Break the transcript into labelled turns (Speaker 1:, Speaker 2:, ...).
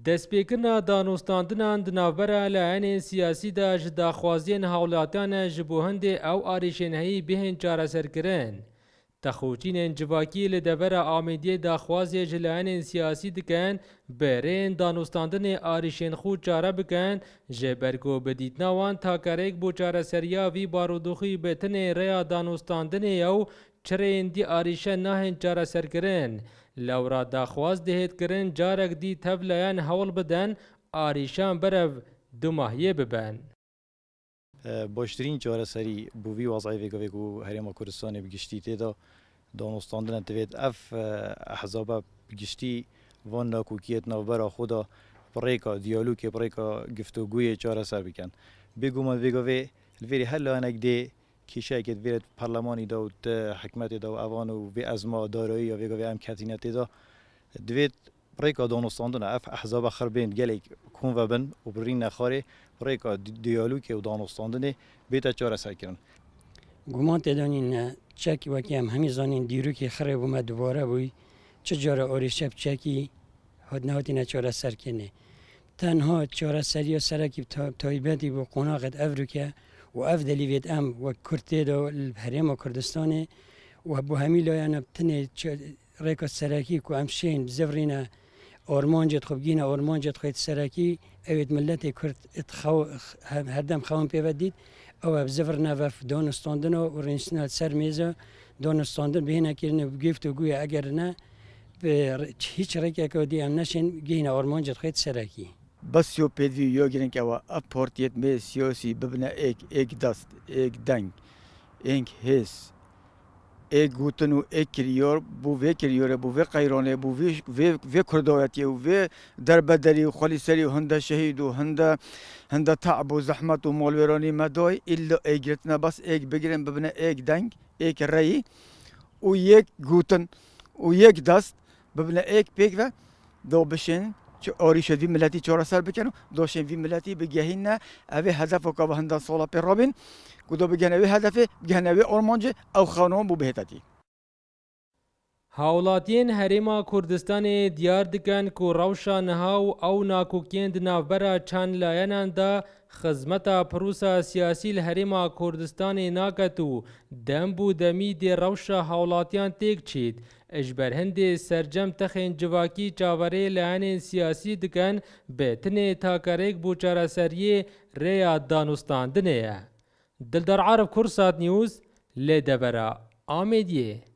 Speaker 1: دەستپێکردنا دانوستاندنان di navbera layenên siyasî de ji daxwaziyên hewlatiyan ji bo hindê ew arîşên bihên çareserkirin. Texûçînên civakî li devera Amêdiyê daxwazê ji layenên siyasî dikin bi rêyên danûstandinê arîşên xwe çare bikin ji ber ku bi dîtina wan takerek bû çareseriya vî barûdûxî bi tinê rêya danûstandinê ew çirên dî arîşe nahên çareserkirin. Lewra daxwaz dihêtkirin carek dî tev layan hewl bidin arîşan berev du mahiyê bibin.
Speaker 2: باشترین چارەسەری بۆ وی وەزایفێکەوێک و هەرێما کوردستانی بگشتی تێدا دانوستاندنە دەوێت ئەف ئەحزابە بگشتی وان ناکوکیەت ناوبەرا خۆدا بڕێکە دیالوگێ بڕێکە گفتوگویە چارەسەر بکەن بێگومان vێگەوێ لێری هەر لایەنێک دێ کێشەیەکێت vێرێت پەرلەمانیدا و حکومەتێدا و ئەوان و vێ ئەزما دارایی یا vێگەوێ ئەم کەتینە تێدا دەوێت بڕێکە دانوستاندنە ئەف ئەحزابە خەربێن gelek کۆن بن و برین نەخارێ بڕێکە دیالوگێ و دانوستاندنێ بێتە چارەسەرکردن.
Speaker 3: گومان تێدانین چەکی وەکی ئەم هەمی زانین دیروکی خڕێ بوومە دووبارە بووی چ جۆرە ئۆریشە چەکی هاتنەهاتینە چارەسەرکردنێ. تەنها چارەسەریە سەرەکی تایبەتی بۆ قۆناغت ئەڤروکە و ئەف دەلیوێت ئەم وەک کورد تێدا هەرێما کوردستانێ و بۆ هەمی لایەنە بتنێ ڕێکە سەرەکی و ئەم شێن بزەڤڕینە ئۆرمانجێت خۆ بگینە ئۆرمانجێت خۆیت سەرەکی ئەوێت ملەتی کورد هەردەم خەون پێوە دیت ئەوە بزەڤڕ نەڤەف دانوستاندنەوە و ڕێنچنە سەر مێزە دانوستاندن بهێنەکردنە گفت و گویە ئەگەر نە هیچ ڕێکێکەوە دی ئەم نەشێن گەینە ئۆرمانجێت خۆیت سەرەکی.
Speaker 4: بەسیۆ پێوی یۆگرنکەوە ئەپ پۆرتێت مێ سیۆسی ببنە ئێک دەست ئێک دەنگ ئێنگ هێز ئێک گوتن و ئێک کریۆر بوو vê kiriyorê bû vê qeyronê bû vê kurdawetiyê û vê derbederî û xwelîserî û hinda şehîd û hinda teab û zehmet û molwêranî me dayê îlla êgirtina bes êk bigirin bibine êk deng êk reyî û yek gotin û yek dest bibine êk pêk ve do bişên arîşe vî milletî çareser bikin û doşên vî milletî bigehîne evê hedefeka ve hinda sala pê rabin ku do bigene wê hedefê bigene wê ormancê ew xewnan bû bihêtetî.
Speaker 1: Hawlatiyên Herêma Kurdistanê diyar dikin ku rewşa niha û ew nakokiyên di navbera çand layenan de xizmeta pirûsa siyasî li Herêma Kurdistanê naket û dem bû demî dê rewşa hawlatiyan têk çît. Ji ber hindê sercem texên civakî çaverê layenên siyasî dikin bi tinê takerek bû çareseriyê rêya danûstandinê ye. Dildar Arif Kursat News lê devera Amêdiyê.